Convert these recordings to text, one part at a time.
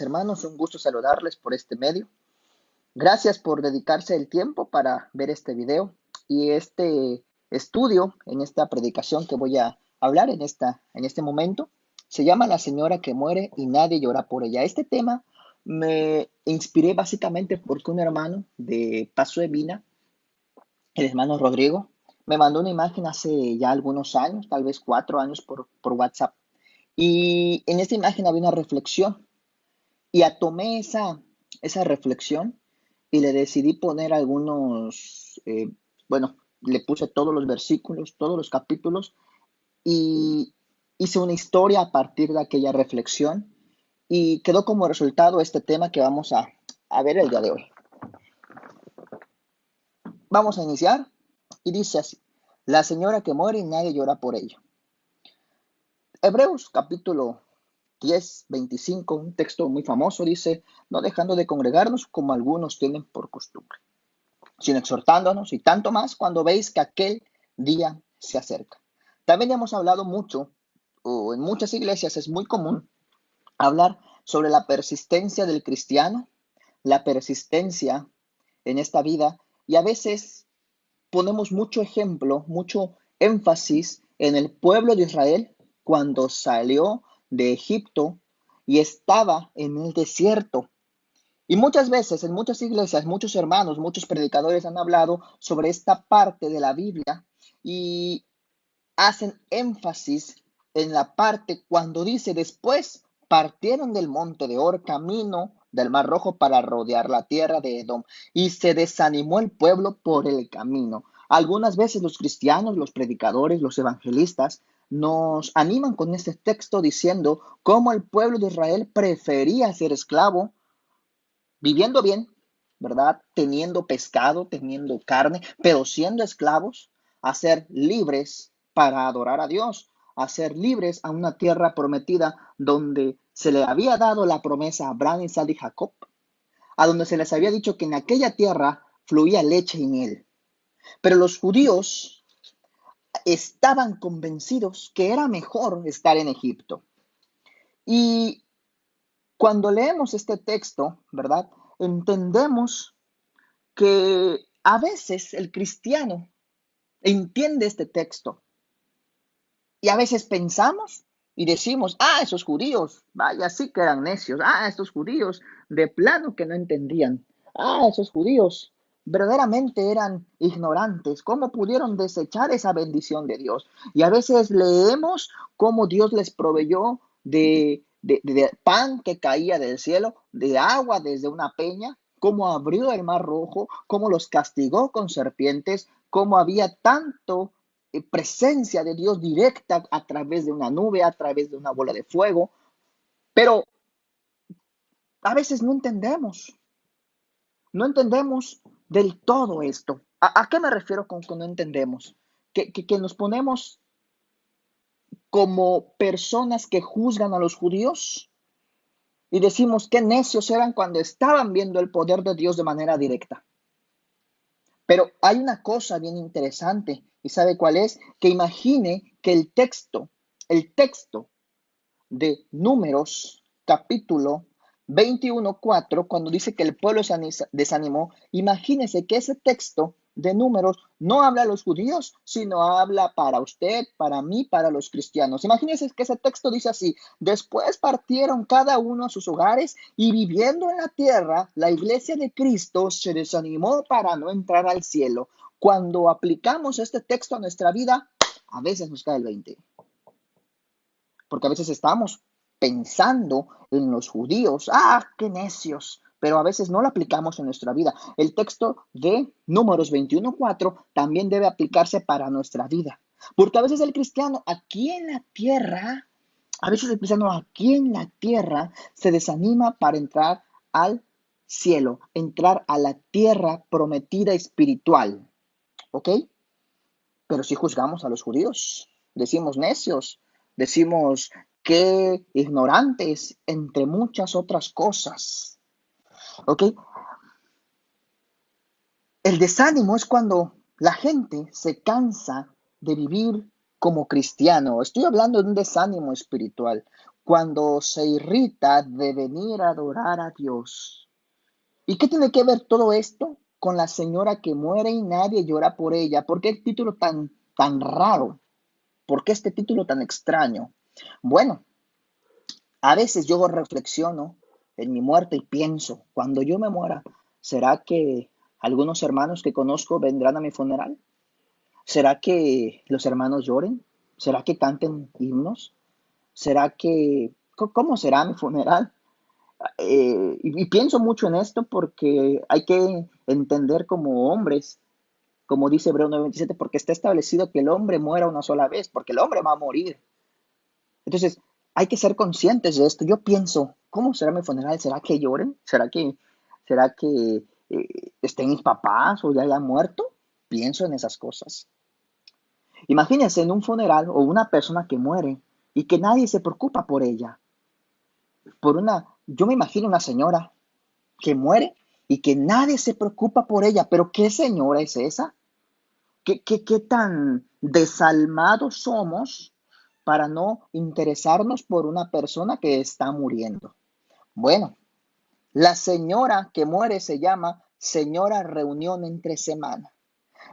Hermanos, un gusto saludarles por este medio. Gracias por dedicarse el tiempo para ver este video y este estudio en esta predicación que voy a hablar en este momento. Se llama La señora que muere y nadie llora por ella. Este tema me inspiré básicamente porque un hermano de Paso de Vina, el hermano Rodrigo, me mandó una imagen hace ya algunos años, tal vez 4 años por WhatsApp. Y en esta imagen había una reflexión. Y tomé esa reflexión y le decidí poner bueno, le puse todos los versículos, todos los capítulos y hice una historia a partir de aquella reflexión y quedó como resultado este tema que vamos a ver el día de hoy. Vamos a iniciar y dice así: la señora que muere y nadie llora por ello. Hebreos capítulo 10:25, un texto muy famoso, dice: no dejando de congregarnos como algunos tienen por costumbre, sino exhortándonos, y tanto más cuando veis que aquel día se acerca. También hemos hablado mucho, o en muchas iglesias es muy común hablar sobre la persistencia del cristiano, la persistencia en esta vida, y a veces ponemos mucho ejemplo, mucho énfasis en el pueblo de Israel cuando salió de Egipto y estaba en el desierto. Y muchas veces en muchas iglesias, muchos hermanos, muchos predicadores han hablado sobre esta parte de la Biblia y hacen énfasis en la parte cuando dice: después partieron del monte de Or camino del Mar Rojo para rodear la tierra de Edom, y se desanimó el pueblo por el camino. Algunas veces los cristianos, los predicadores, los evangelistas nos animan con este texto diciendo cómo el pueblo de Israel prefería ser esclavo, viviendo bien, ¿verdad? Teniendo pescado, teniendo carne, pero siendo esclavos, a ser libres para adorar a Dios, a ser libres a una tierra prometida donde se le había dado la promesa a Abraham, Isaac y Jacob, a donde se les había dicho que en aquella tierra fluía leche y miel. Pero los judíos estaban convencidos que era mejor estar en Egipto. Y cuando leemos este texto, ¿verdad? Entendemos que a veces el cristiano entiende este texto y a veces pensamos y decimos: esos judíos, vaya, sí que eran necios, estos judíos de plano que no entendían, esos judíos verdaderamente eran ignorantes, ¿cómo pudieron desechar esa bendición de Dios? Y a veces leemos cómo Dios les proveyó de pan que caía del cielo, de agua desde una peña, cómo abrió el mar rojo, cómo los castigó con serpientes, cómo había tanto presencia de Dios directa a través de una nube, a través de una bola de fuego. Pero a veces no entendemos del todo esto. ¿A qué me refiero con que no entendemos? Que nos ponemos como personas que juzgan a los judíos y decimos qué necios eran cuando estaban viendo el poder de Dios de manera directa. Pero hay una cosa bien interesante, ¿y sabe cuál es? Que imagine que el texto de Números, capítulo 21:4, cuando dice que el pueblo se desanimó, imagínese que ese texto de Números no habla a los judíos, sino habla para usted, para mí, para los cristianos. Imagínese que ese texto dice así: después partieron cada uno a sus hogares y viviendo en la tierra, la iglesia de Cristo se desanimó para no entrar al cielo. Cuando aplicamos este texto a nuestra vida, a veces nos cae el 20. Porque a veces estamos pensando en los judíos, qué necios, pero a veces no lo aplicamos en nuestra vida. El texto de Números 21:4 también debe aplicarse para nuestra vida. Porque a veces el cristiano aquí en la tierra, se desanima para entrar al cielo, entrar a la tierra prometida espiritual. ¿Ok? Pero si juzgamos a los judíos, decimos necios, decimos que ignorantes, entre muchas otras cosas. ¿Ok? El desánimo es cuando la gente se cansa de vivir como cristiano. Estoy hablando de un desánimo espiritual. cuando se irrita de venir a adorar a Dios. ¿Y qué tiene que ver todo esto con la señora que muere y nadie llora por ella? ¿Por qué el título tan raro? ¿Por qué este título tan extraño? Bueno, a veces yo reflexiono en mi muerte y pienso, cuando yo me muera, ¿será que algunos hermanos que conozco vendrán a mi funeral? ¿Será que los hermanos lloren? ¿Será que canten himnos? ¿Será que... ¿Cómo será mi funeral? Y pienso mucho en esto porque hay que entender como hombres, como dice Hebreo 9:27, porque está establecido que el hombre muera una sola vez, porque el hombre va a morir. Entonces, hay que ser conscientes de esto. Yo pienso, ¿cómo será mi funeral? ¿Será que lloren? ¿Será que estén mis papás o ya hayan muerto? Pienso en esas cosas. Imagínense en un funeral o una persona que muere y que nadie se preocupa por ella. Yo me imagino una señora que muere y que nadie se preocupa por ella. Pero ¿qué señora es esa? ¿Qué tan desalmados somos para no interesarnos por una persona que está muriendo? Bueno, la señora que muere se llama señora reunión entre semana.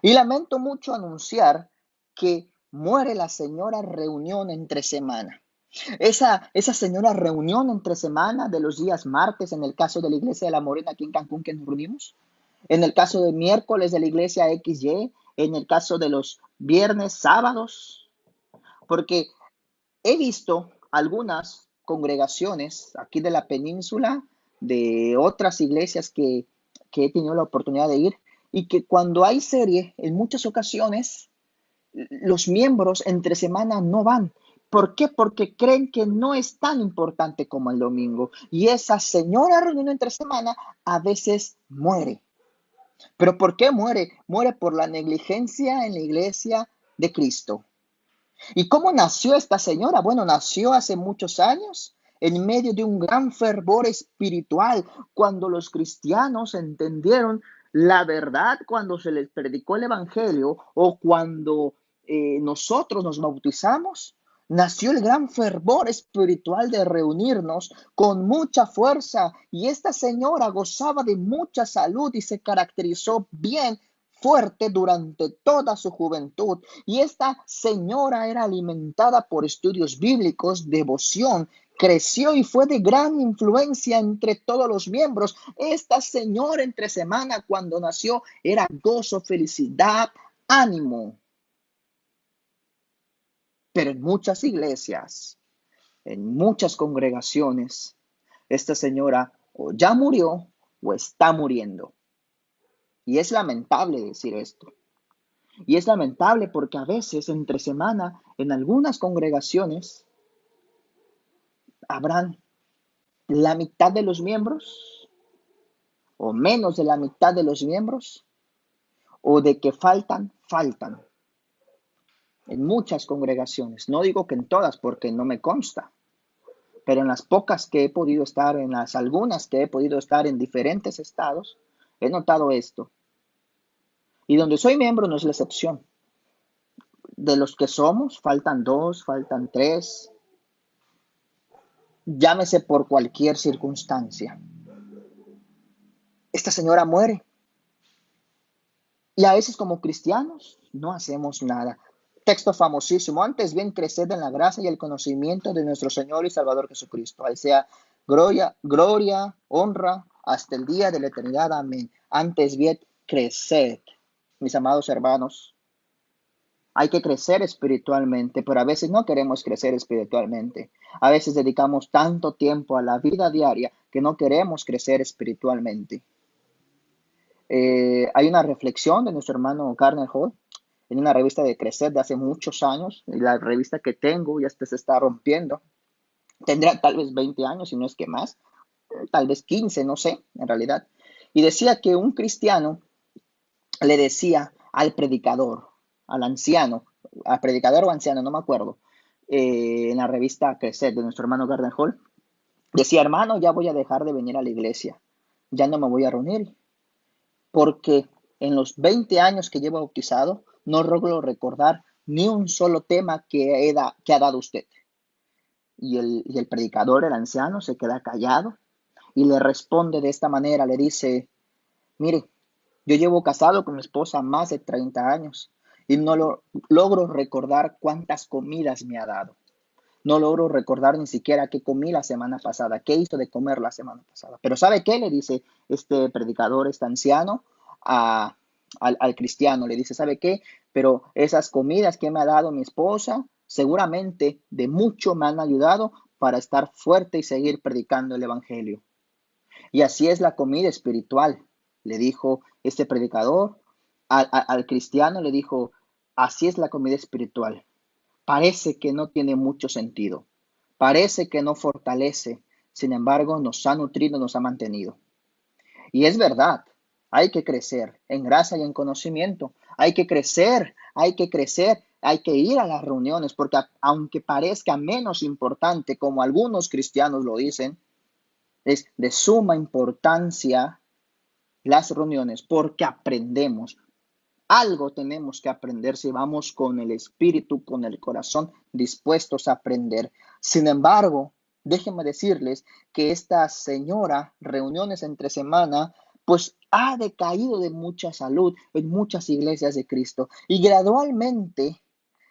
Y lamento mucho anunciar que muere la señora reunión entre semana. Esa señora reunión entre semana de los días martes, en el caso de la Iglesia de la Morena aquí en Cancún que nos reunimos, en el caso de miércoles de la Iglesia XY, en el caso de los viernes, sábados, porque he visto algunas congregaciones aquí de la península, de otras iglesias que he tenido la oportunidad de ir, y que cuando hay serie, en muchas ocasiones, los miembros entre semana no van. ¿Por qué? Porque creen que no es tan importante como el domingo. Y esa señora reunión entre semana a veces muere. ¿Pero por qué muere? Muere por la negligencia en la iglesia de Cristo. ¿Y cómo nació esta señora? Bueno, nació hace muchos años en medio de un gran fervor espiritual, cuando los cristianos entendieron la verdad, cuando se les predicó el evangelio o cuando nosotros nos bautizamos. Nació el gran fervor espiritual de reunirnos con mucha fuerza y esta señora gozaba de mucha salud y se caracterizó bien fuerte durante toda su juventud. Y esta señora era alimentada por estudios bíblicos, devoción, creció y fue de gran influencia entre todos los miembros. Esta señora entre semana cuando nació era gozo, felicidad, ánimo. Pero en muchas iglesias, en muchas congregaciones, esta señora o ya murió o está muriendo. Y es lamentable decir esto. Y es lamentable porque a veces entre semana en algunas congregaciones habrán la mitad de los miembros o menos de la mitad de los miembros o de que faltan. En muchas congregaciones, no digo que en todas porque no me consta, pero en las pocas que he podido estar, en las algunas que he podido estar en diferentes estados, he notado esto. Y donde soy miembro no es la excepción. De los que somos, faltan dos, faltan tres, llámese por cualquier circunstancia. Esta señora muere. Y a veces como cristianos no hacemos nada. Texto famosísimo, antes bien creced en la gracia y el conocimiento de nuestro Señor y Salvador Jesucristo. Ahí sea gloria, honra, hasta el día de la eternidad. Amén. Antes bien creced, mis amados hermanos. Hay que crecer espiritualmente, pero a veces no queremos crecer espiritualmente. A veces dedicamos tanto tiempo a la vida diaria que no queremos crecer espiritualmente. Hay una reflexión de nuestro hermano Garner Hall en una revista de Crecer de hace muchos años. Y la revista que tengo ya se está rompiendo. Tendrá tal vez 20 años, si no es que más. Tal vez 15, no sé, en realidad. Y decía que un cristiano le decía al predicador, al anciano, al predicador o anciano, no me acuerdo, en la revista Crecer de nuestro hermano Garden Hall, decía, hermano, ya voy a dejar de venir a la iglesia, ya no me voy a reunir, porque en los 20 años que llevo bautizado, no logro recordar ni un solo tema que ha dado usted. Y el predicador, el anciano, se queda callado y le responde de esta manera, le dice, mire, yo llevo casado con mi esposa más de 30 años y no logro recordar cuántas comidas me ha dado. No logro recordar ni siquiera qué comí la semana pasada, qué hizo de comer la semana pasada. Pero ¿sabe qué? Le dice este predicador, este anciano, al cristiano. Le dice, ¿sabe qué? Pero esas comidas que me ha dado mi esposa, seguramente de mucho me han ayudado para estar fuerte y seguir predicando el evangelio. Y así es la comida espiritual, le dijo este predicador al cristiano, le dijo, así es la comida espiritual. Parece que no tiene mucho sentido, parece que no fortalece, sin embargo nos ha nutrido, nos ha mantenido. Y es verdad, hay que crecer en gracia y en conocimiento, hay que ir a las reuniones, porque aunque parezca menos importante, como algunos cristianos lo dicen, es de suma importancia las reuniones porque aprendemos. Algo tenemos que aprender si vamos con el espíritu, con el corazón dispuestos a aprender. Sin embargo, déjenme decirles que esta señora, reuniones entre semana, pues ha decaído de mucha salud en muchas iglesias de Cristo y gradualmente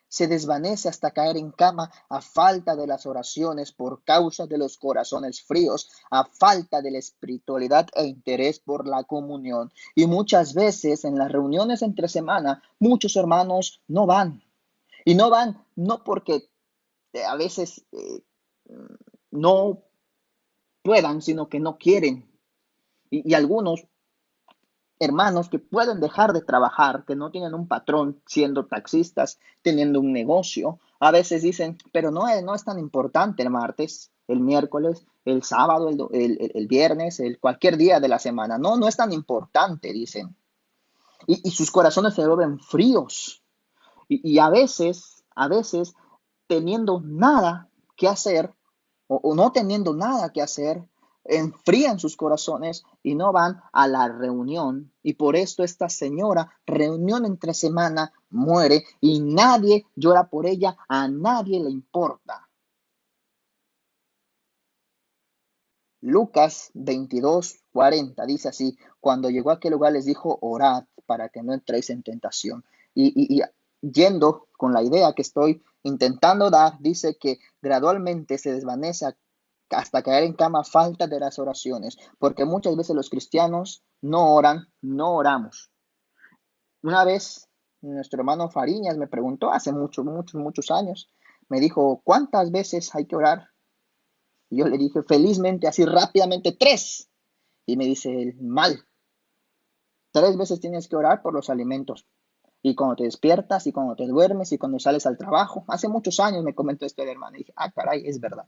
se desvanece hasta caer en cama a falta de las oraciones por causa de los corazones fríos, a falta de la espiritualidad e interés por la comunión. Y muchas veces en las reuniones entre semana, muchos hermanos no van. Y no van no porque a veces no puedan, sino que no quieren. Y algunos hermanos que pueden dejar de trabajar, que no tienen un patrón siendo taxistas, teniendo un negocio, a veces dicen, pero no es tan importante el martes, el miércoles, el sábado, el viernes, cualquier día de la semana. No es tan importante, dicen. Y sus corazones se vuelven fríos. Y a veces, teniendo nada que hacer o no teniendo nada que hacer, enfrían sus corazones y no van a la reunión. Y por esto esta señora, reunión entre semana, muere y nadie llora por ella, a nadie le importa. Lucas 22:40 dice así, cuando llegó a aquel lugar les dijo, orad para que no entréis en tentación. Y yendo con la idea que estoy intentando dar, dice que gradualmente se desvanece hasta caer en cama falta de las oraciones, porque muchas veces los cristianos no oran, no oramos. Una vez nuestro hermano Fariñas me preguntó hace muchos años, me dijo, ¿cuántas veces hay que orar? Y yo le dije, felizmente, así rápidamente, 3. Y me dice, mal, 3 veces tienes que orar por los alimentos. Y cuando te despiertas, y cuando te duermes, y cuando sales al trabajo. Hace muchos años me comentó este hermano. Y dije, caray, es verdad.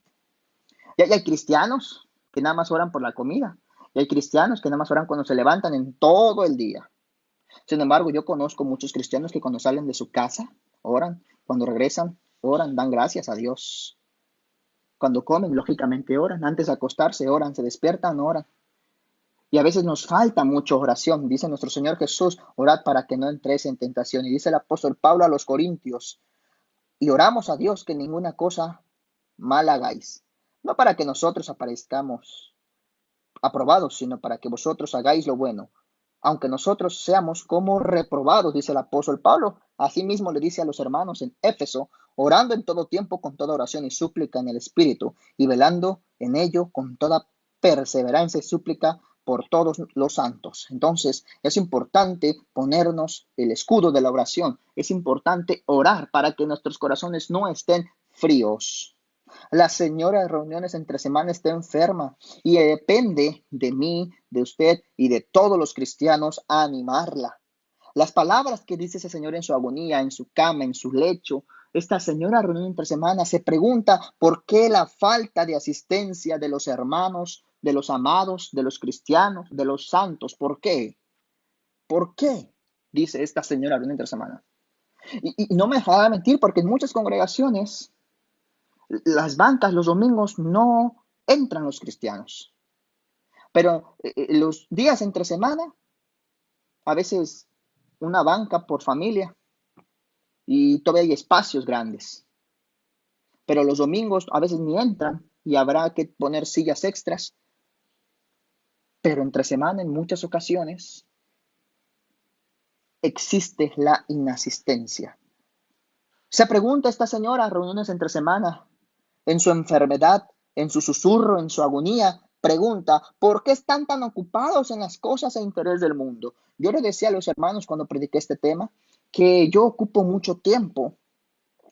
Y hay cristianos que nada más oran por la comida. Y hay cristianos que nada más oran cuando se levantan en todo el día. Sin embargo, yo conozco muchos cristianos que cuando salen de su casa, oran. Cuando regresan, oran, dan gracias a Dios. Cuando comen, lógicamente oran. Antes de acostarse, oran. Se despiertan, oran. Y a veces nos falta mucho oración. Dice nuestro Señor Jesús, orad para que no entréis en tentación. Y dice el apóstol Pablo a los Corintios, y oramos a Dios que ninguna cosa mal hagáis. No para que nosotros aparezcamos aprobados, sino para que vosotros hagáis lo bueno. Aunque nosotros seamos como reprobados, dice el apóstol Pablo. Asimismo le dice a los hermanos en Éfeso, orando en todo tiempo con toda oración y súplica en el Espíritu, y velando en ello con toda perseverancia y súplica por todos los santos. Entonces, es importante ponernos el escudo de la oración. Es importante orar para que nuestros corazones no estén fríos. La señora de reuniones entre semana está enferma y depende de mí, de usted y de todos los cristianos animarla. Las palabras que dice ese señor en su agonía, en su cama, en su lecho, esta señora reunión entre semana se pregunta por qué la falta de asistencia de los hermanos, de los amados, de los cristianos, de los santos. ¿Por qué? ¿Por qué? Dice esta señora reunión entre semana. Y no me dejará mentir porque en muchas congregaciones las bancas los domingos no entran los cristianos. Pero los días entre semana, a veces una banca por familia y todavía hay espacios grandes. pero los domingos a veces ni entran y habrá que poner sillas extras, pero entre semana en muchas ocasiones existe la inasistencia. Se pregunta esta señora, reuniones entre semana, en su enfermedad, en su susurro, en su agonía, pregunta, ¿por qué están tan ocupados en las cosas e interés del mundo? Yo le decía a los hermanos cuando prediqué este tema que yo ocupo mucho tiempo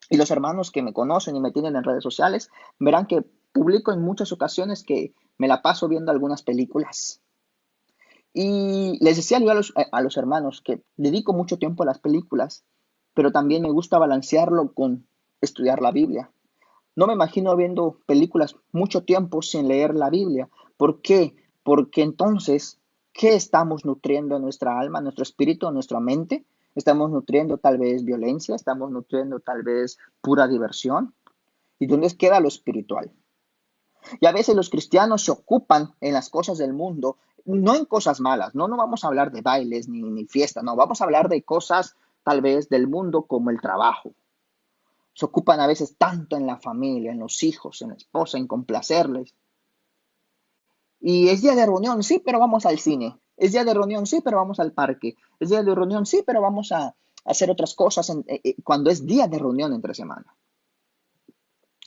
y los hermanos que me conocen y me tienen en redes sociales verán que publico en muchas ocasiones que me la paso viendo algunas películas. Y les decía yo a los hermanos que dedico mucho tiempo a las películas, pero también me gusta balancearlo con estudiar la Biblia. No me imagino viendo películas mucho tiempo sin leer la Biblia. ¿Por qué? Porque entonces, ¿qué estamos nutriendo en nuestra alma, nuestro espíritu, nuestra mente? Estamos nutriendo tal vez violencia, estamos nutriendo tal vez pura diversión. ¿Y dónde queda lo espiritual? Y a veces los cristianos se ocupan en las cosas del mundo, no en cosas malas, no vamos a hablar de bailes ni fiestas, no, vamos a hablar de cosas tal vez del mundo como el trabajo. Se ocupan a veces tanto en la familia, en los hijos, en la esposa, en complacerles. Y es día de reunión, sí, pero vamos al cine. Es día de reunión, sí, pero vamos al parque. Es día de reunión, sí, pero vamos a hacer otras cosas cuando es día de reunión entre semana.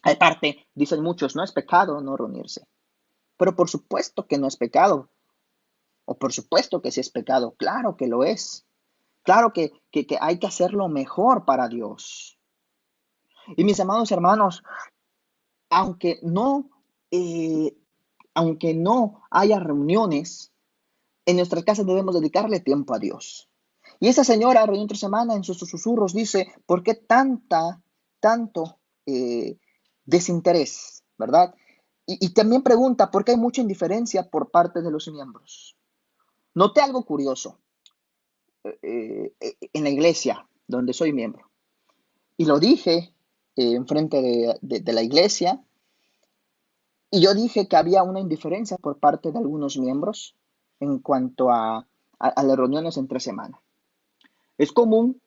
Aparte, dicen muchos, no es pecado no reunirse. Pero por supuesto que no es pecado. O por supuesto que sí es pecado. Claro que lo es. Claro que hay que hacerlo mejor para Dios. Y mis amados hermanos, aunque no, eh, aunque no haya reuniones, en nuestras casas debemos dedicarle tiempo a Dios. Y esa señora, reunión entre semana, en sus susurros dice, ¿por qué tanto desinterés, verdad? Y también pregunta, ¿por qué hay mucha indiferencia por parte de los miembros? Noté algo curioso en la iglesia donde soy miembro. Y lo dije en frente de la iglesia. Y yo dije que había una indiferencia por parte de algunos miembros en cuanto a las reuniones entre semana. Es común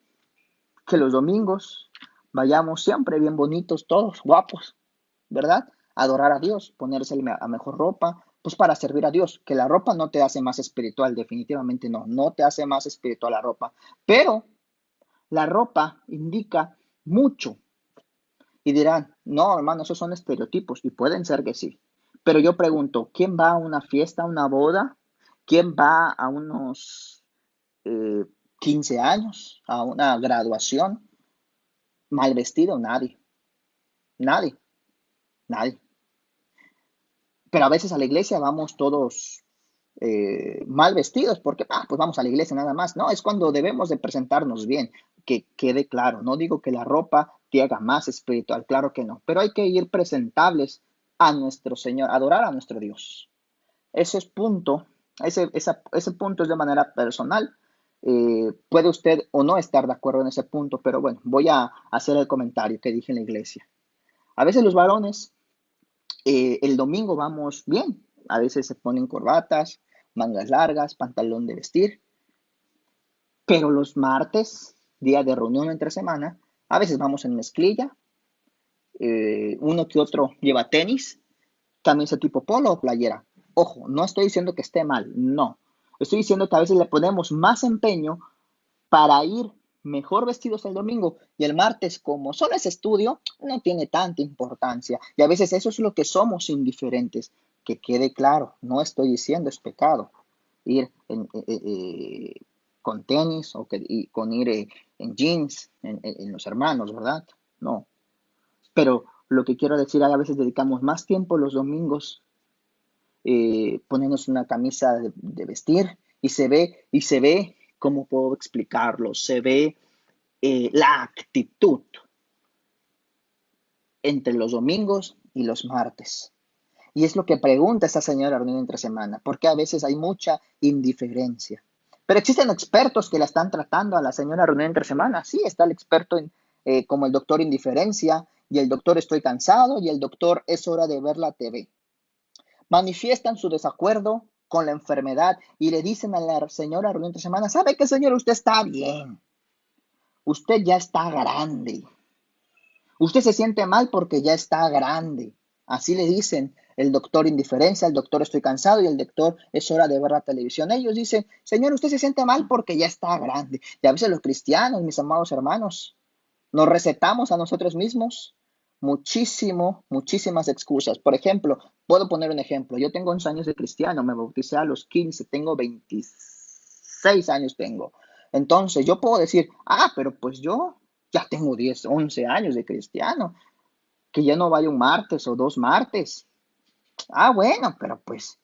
que los domingos vayamos siempre bien bonitos, todos guapos, ¿verdad? Adorar a Dios, ponerse a mejor ropa, pues para servir a Dios. Que la ropa no te hace más espiritual, definitivamente no, no te hace más espiritual la ropa. Pero la ropa indica mucho. Y dirán, no, hermano, esos son estereotipos. Y pueden ser que sí. Pero yo pregunto, ¿quién va a una fiesta, a una boda? ¿Quién va a unos 15 años, a una graduación? Mal vestido, nadie. Nadie, nadie. Pero a veces a la iglesia vamos todos mal vestidos porque pues vamos a la iglesia nada más. No, es cuando debemos de presentarnos bien, que quede claro. No digo que la ropa te haga más espiritual, claro que no, pero hay que ir presentables a nuestro Señor, adorar a nuestro Dios. Ese es punto, ese punto es de manera personal. Puede usted o no estar de acuerdo en ese punto, pero bueno, voy a hacer el comentario que dije en la iglesia. A veces los varones el domingo vamos bien, a veces se ponen corbatas, mangas largas, pantalón de vestir, pero los martes, día de reunión entre semana, a veces vamos en mezclilla, uno que otro lleva tenis, camisa tipo polo o playera. Ojo, no estoy diciendo que esté mal, no. Estoy diciendo que a veces le ponemos más empeño para ir mejor vestidos el domingo y el martes, como solo es estudio, no tiene tanta importancia. Y a veces eso es lo que somos indiferentes. Que quede claro, no estoy diciendo es pecado ir con tenis y con ir en jeans, en los hermanos, ¿verdad? No. Pero lo que quiero decir, a veces dedicamos más tiempo los domingos ponernos una camisa de vestir y se ve, ¿cómo puedo explicarlo? Se ve la actitud entre los domingos y los martes. Y es lo que pregunta esta señora reunión entre semana, porque a veces hay mucha indiferencia. Pero existen expertos que la están tratando a la señora reunión entre semana. Sí, está el experto como el doctor indiferencia y el doctor estoy cansado y el doctor es hora de ver la TV. Manifiestan su desacuerdo con la enfermedad y le dicen a la señora reunión entre semana, ¿sabe qué, señora? Usted está bien. Usted ya está grande. Usted se siente mal porque ya está grande. Así le dicen el doctor indiferencia, el doctor estoy cansado y el doctor es hora de ver la televisión. Ellos dicen, Señor, usted se siente mal porque ya está grande. Y a veces los cristianos, mis amados hermanos, nos recetamos a nosotros mismos muchísimas excusas. Por ejemplo, puedo poner un ejemplo. Yo tengo 11 años de cristiano, me bauticé a los 15, tengo 26 años tengo. Entonces yo puedo decir, pero pues yo ya tengo 10, 11 años de cristiano, que ya no vaya un martes o 2 martes. Bueno, pero pues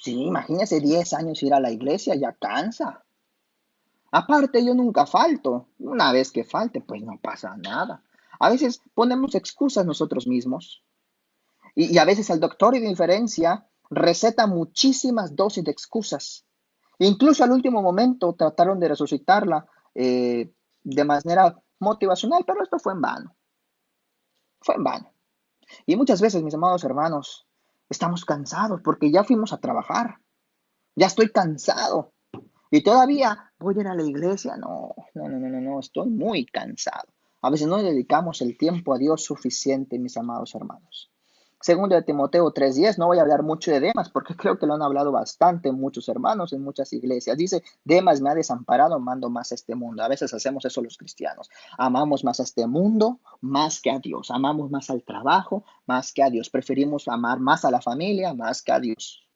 sí, imagínese 10 años ir a la iglesia, ya cansa. Aparte, yo nunca falto. Una vez que falte, pues no pasa nada. A veces ponemos excusas nosotros mismos. Y a veces el doctor de inferencia receta muchísimas dosis de excusas. Incluso al último momento trataron de resucitarla de manera motivacional, pero esto fue en vano. Fue en vano. Y muchas veces, mis amados hermanos, estamos cansados porque ya fuimos a trabajar. Ya estoy cansado. Y todavía voy a ir a la iglesia. No, estoy muy cansado. A veces no le dedicamos el tiempo a Dios suficiente, mis amados hermanos. Segundo de Timoteo 3:10, no voy a hablar mucho de Demas porque creo que lo han hablado bastante muchos hermanos en muchas iglesias. Dice, Demas me ha desamparado, amando más a este mundo. A veces hacemos eso los cristianos. Amamos más a este mundo más que a Dios. Amamos más al trabajo más que a Dios. Preferimos amar más a la familia más que a Dios.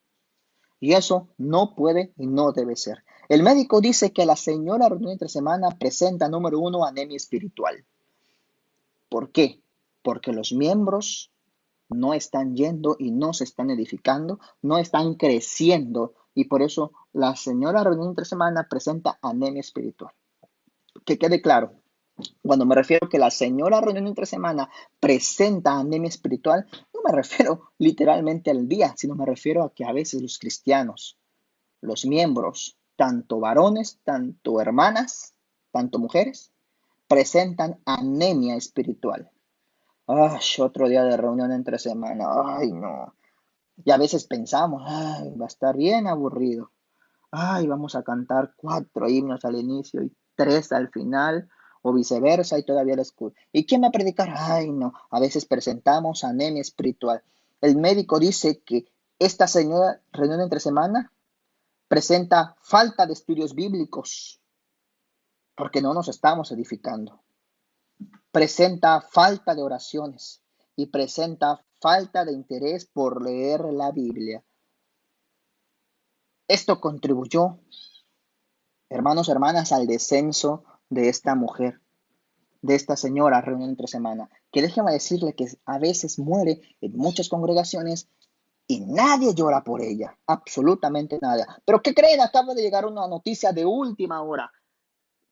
Y eso no puede y no debe ser. El médico dice que la señora reunión entre semana presenta, número uno, anemia espiritual. ¿Por qué? Porque los miembros no están yendo y no se están edificando, no están creciendo y por eso la señora reunión entre semana presenta anemia espiritual. Que quede claro, cuando me refiero que la señora reunión entre semana presenta anemia espiritual, no me refiero literalmente al día, sino me refiero a que a veces los cristianos, los miembros, tanto varones, tanto hermanas, tanto mujeres, presentan anemia espiritual. Otro día de reunión entre semana. No. Y a veces pensamos, va a estar bien aburrido. Vamos a cantar 4 himnos al inicio y 3 al final, o viceversa, y todavía la escucho. ¿Y quién va a predicar? No. A veces presentamos anemia espiritual. El médico dice que esta señora reunión entre semana presenta falta de estudios bíblicos, porque no nos estamos edificando. Presenta falta de oraciones y presenta falta de interés por leer la Biblia. Esto contribuyó, hermanos, hermanas, al descenso de esta mujer, de esta señora reunión entre semana, que déjeme decirle que a veces muere en muchas congregaciones y nadie llora por ella, absolutamente nada. Pero ¿qué creen? Acaba de llegar una noticia de última hora.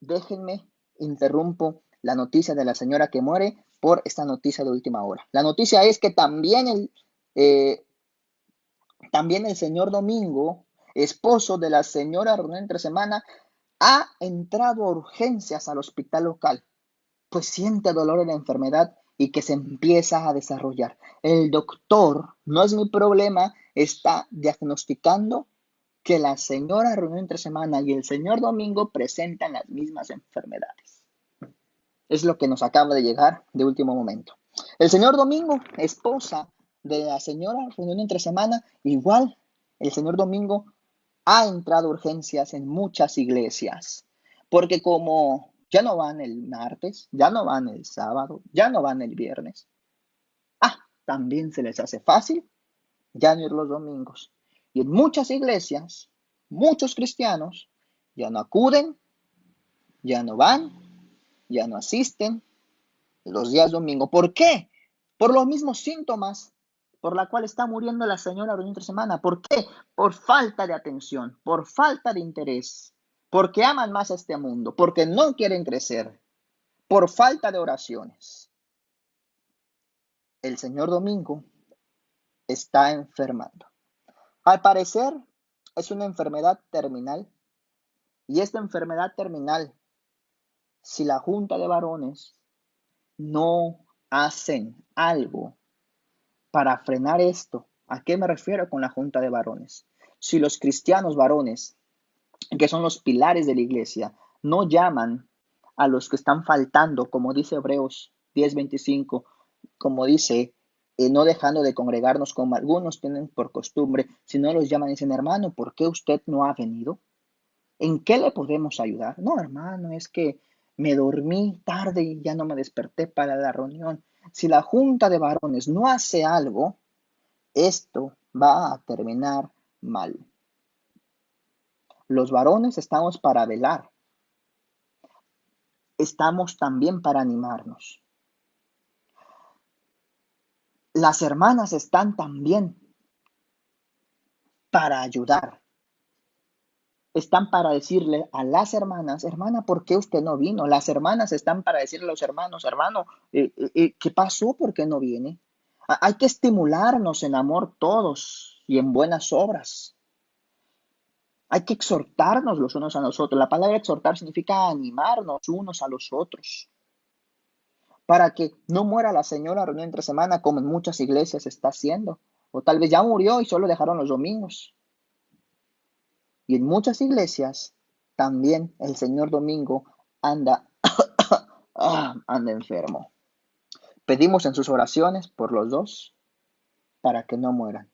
Déjenme, interrumpo la noticia de la señora que muere por esta noticia de última hora. La noticia es que también el señor Domingo, esposo de la señora reunión entre semana, ha entrado a urgencias al hospital local, pues siente dolor en la enfermedad y que se empieza a desarrollar. El doctor, no es mi problema, está diagnosticando que la señora reunión entre semana y el señor Domingo presentan las mismas enfermedades. Es lo que nos acaba de llegar de último momento. El señor Domingo, esposa de la señora reunión entre semana, igual el señor Domingo ha entrado a urgencias en muchas iglesias, porque como ya no van el martes, ya no van el sábado, ya no van el viernes, también se les hace fácil ya no ir los domingos. Y en muchas iglesias, muchos cristianos ya no acuden, ya no van, ya no asisten los días domingo. ¿Por qué? Por los mismos síntomas por la cual está muriendo la señora durante entre semana. ¿Por qué? Por falta de atención, por falta de interés, porque aman más a este mundo, porque no quieren crecer, por falta de oraciones. El señor Domingo está enfermando. Al parecer es una enfermedad terminal y esta enfermedad terminal, si la junta de varones no hacen algo para frenar esto, ¿a qué me refiero con la junta de varones? Si los cristianos varones, que son los pilares de la iglesia, no llaman a los que están faltando, como dice Hebreos 10:25, como dice, no dejando de congregarnos como algunos tienen por costumbre, si no los llaman y dicen, hermano, ¿por qué usted no ha venido? ¿En qué le podemos ayudar? No, hermano, es que me dormí tarde y ya no me desperté para la reunión. Si la junta de varones no hace algo, esto va a terminar mal. Los varones estamos para velar, estamos también para animarnos. Las hermanas están también para ayudar. Están para decirle a las hermanas, hermana, ¿por qué usted no vino? Las hermanas están para decirle a los hermanos, hermano, ¿qué pasó? ¿Por qué no viene? Hay que estimularnos en amor todos y en buenas obras. Hay que exhortarnos los unos a los otros. La palabra exhortar significa animarnos unos a los otros. Para que no muera la señora reunión entre semana como en muchas iglesias se está haciendo. O tal vez ya murió y solo dejaron los domingos. Y en muchas iglesias también el señor domingo anda, anda enfermo. Pedimos en sus oraciones por los dos para que no mueran.